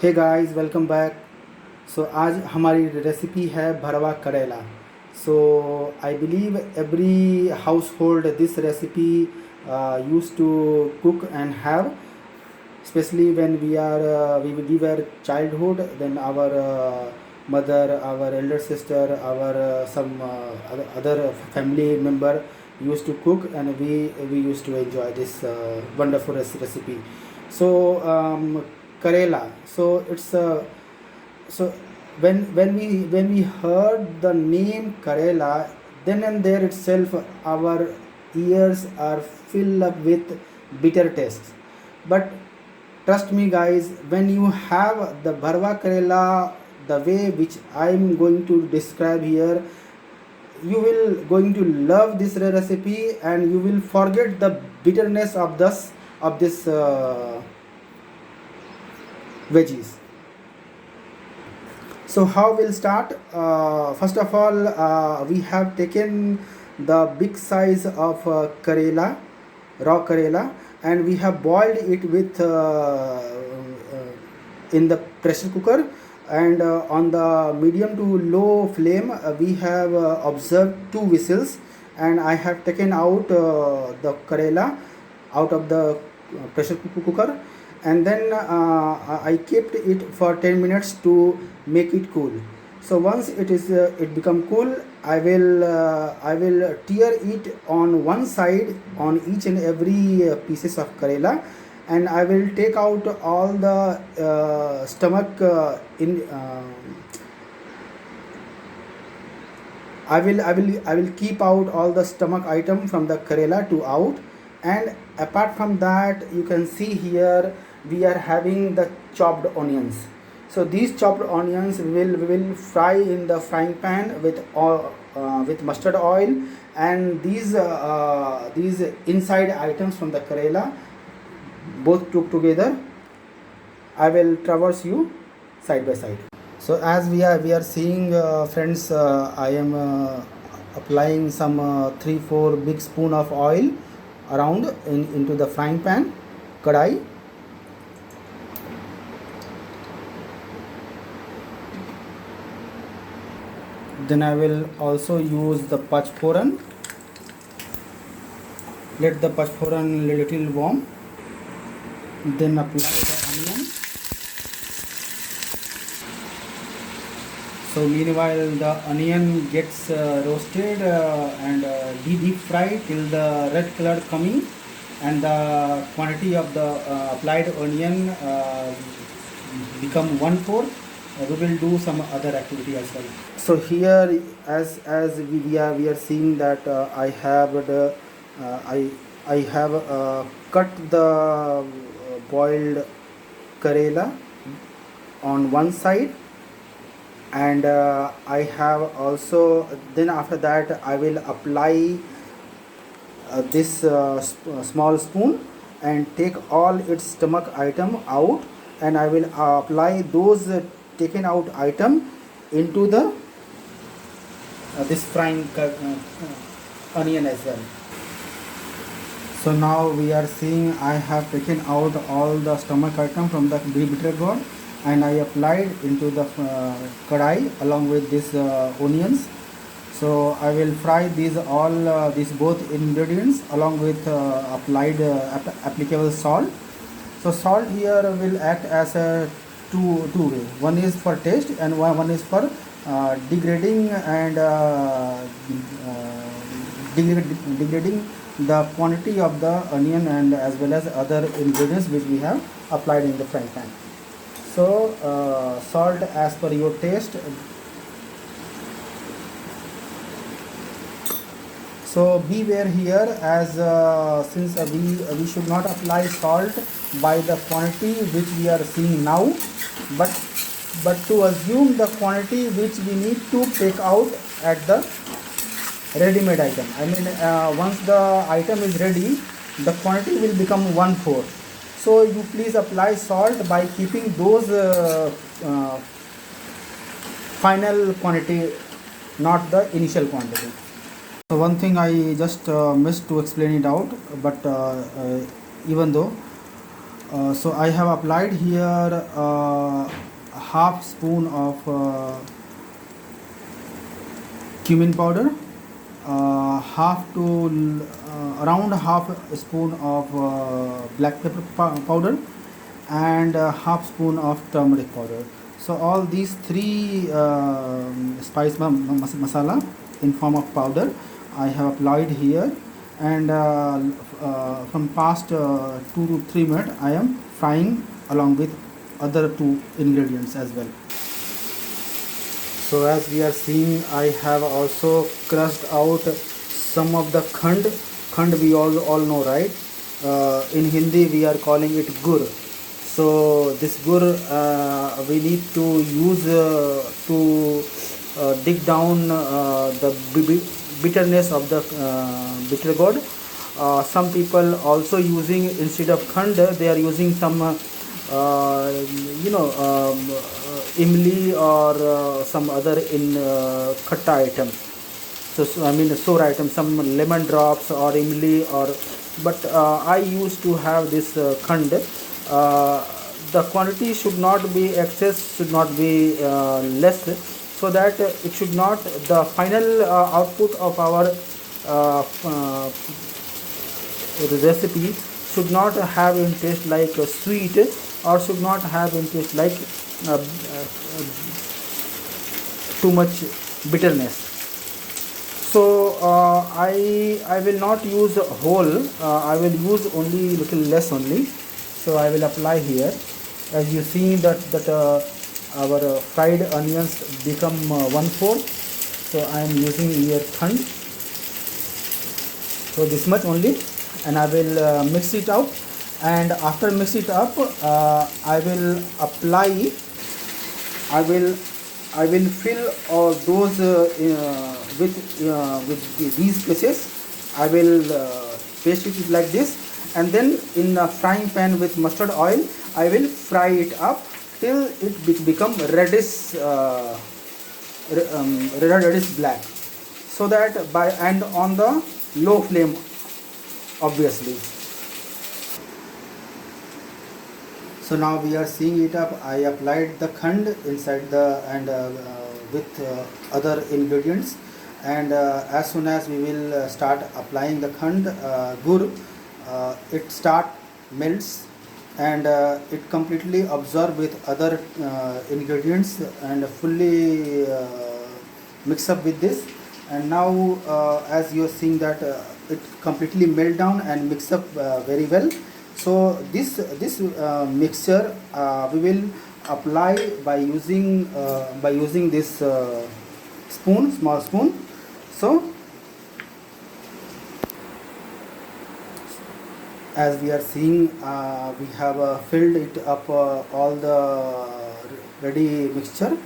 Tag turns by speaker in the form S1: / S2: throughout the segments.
S1: Hey guys welcome back. आज हमारी recipe है भरवा करेला। So I believe every household this recipe use to cook and have, especially when we were childhood. Then our mother, our elder sister, our some other family member used to cook, and we used to enjoy this wonderful recipe. So karela, so it's so when we heard the name karela, then and there itself our ears are filled up with bitter tastes. But trust me guys, when you have the bharwa karela the way which I'm going to describe here, you will going to love this recipe and you will forget the bitterness of this veggies. So how we'll start? First of all, we have taken the big size of karela, raw karela, and we have boiled it with in the pressure cooker, and on the medium to low flame we have observed 2 whistles, and I have taken out the karela out of the pressure cooker, and then I kept it for 10 minutes to make it cool. So once it become cool, I will tear it on one side on each and every pieces of karela, and I will take out all the stomach in I will keep out all the stomach item from the karela to out. And apart from that, you can see here we are having the chopped onions. So these chopped onions we will fry in the frying pan with mustard oil, and these inside items from the karela both took together, I will traverse you side by side. So as we are seeing, friends, I am applying some 3-4 big spoon of oil around into the frying pan, kadai. Then I will also use the pachforan. Let the pachforan little warm. Then apply the onion. So meanwhile the onion gets roasted and deep fried till the red color coming, and the quantity of the applied onion become 1/4. We will do some other activity as well. So here, as we are seeing that I have the I have cut the boiled karela on one side, and I have also, then after that I will apply this small spoon and take all its stomach item out, and I will apply those taken out item into the this frying onion as well. So now we are seeing I have taken out all the stomach item from the bitter gourd, and I applied into the kadai along with these onions. So I will fry these both ingredients along with applied applicable salt. So salt here will act as a two way. One is for taste, and one is for degrading and degrading the quantity of the onion and as well as other ingredients which we have applied in the frying pan. So salt as per your taste. So beware here, as since we should not apply salt by the quantity which we are seeing now, but to assume the quantity which we need to take out at the ready-made item. I mean, once the item is ready, the quantity will become 1/4. So you please apply salt by keeping those final quantity, not the initial quantity. So one thing I just missed to explain it out, but even though So I have applied here half spoon of cumin powder, half to around half a spoon of black pepper powder, and half spoon of turmeric powder. So all these three spice masala in form of powder I have applied here, and from past 2 to 3 minutes I am frying along with other two ingredients as well. So as we are seeing, I have also crushed out some of the khand. Khand we all know, right? In Hindi we are calling it gur. So this gur we need to use to dig down the bitterness of the bitter gourd. Some people also using, instead of khand, they are using some you know imli or some other in khatta item. So I mean sour item, some lemon drops or imli, or but I used to have this khand. The quantity should not be excess, should not be less, so that it should not, the final output of our recipe should not have in taste like sweet, or should not have in taste like too much bitterness. So I will not use whole, I will use only little less only. So I will apply here. As you see that our fried onions become 1/4. So I am using here khand. So this much only, and I will mix it up. And after mix it up, I will apply. I will fill all those with these places. I will paste it like this, and then in a frying pan with mustard oil I will fry it up till it become reddish reddish black, so that by, and on the low flame obviously. So now we are seeing it up. I applied the khand inside the, and with other ingredients, and as soon as we will start applying the khand gur, it start melts, and it completely absorb with other ingredients and fully mix up with this. And now as you are seeing that it completely melt down and mix up very well. So this mixture we will apply by using this spoon, small spoon. So as we are seeing, we have filled it up all the ready mixture,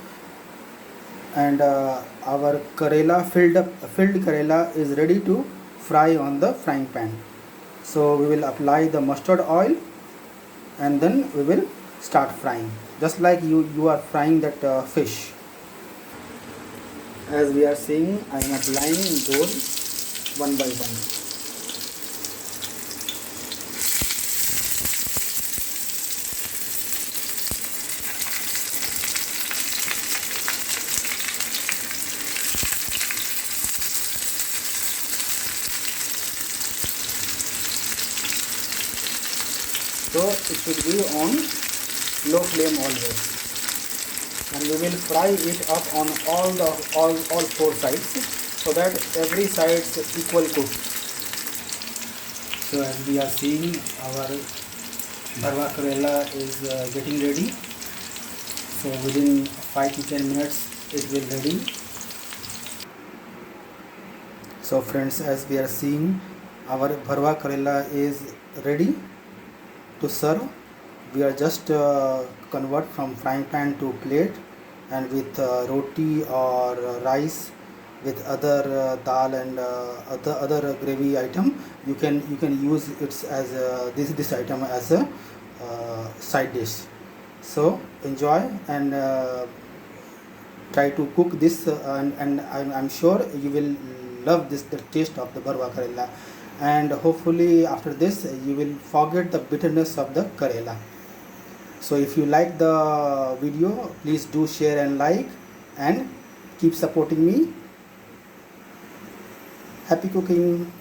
S1: and our filled karela is ready to fry on the frying pan. So we will apply the mustard oil, and then we will start frying, just like you are frying that fish. As we are seeing, I am applying those one by one. So it should be on low flame always, and we will fry it up on all four sides, so that every side is equal cooked. So as we are seeing, our bharwa karela is getting ready. So within 5 to 10 minutes it will ready. So friends, as we are seeing, our bharwa karela is ready to serve. We are just convert from frying pan to plate, and with roti or rice, with other dal and other gravy item, you can use it as this item as a side dish. So enjoy and try to cook this, and I'm sure you will love this, the taste of the bharwa karela. and hopefully after this you will forget the bitterness of the Karela. So if you like the video, please do share and like, and keep supporting me. Happy cooking.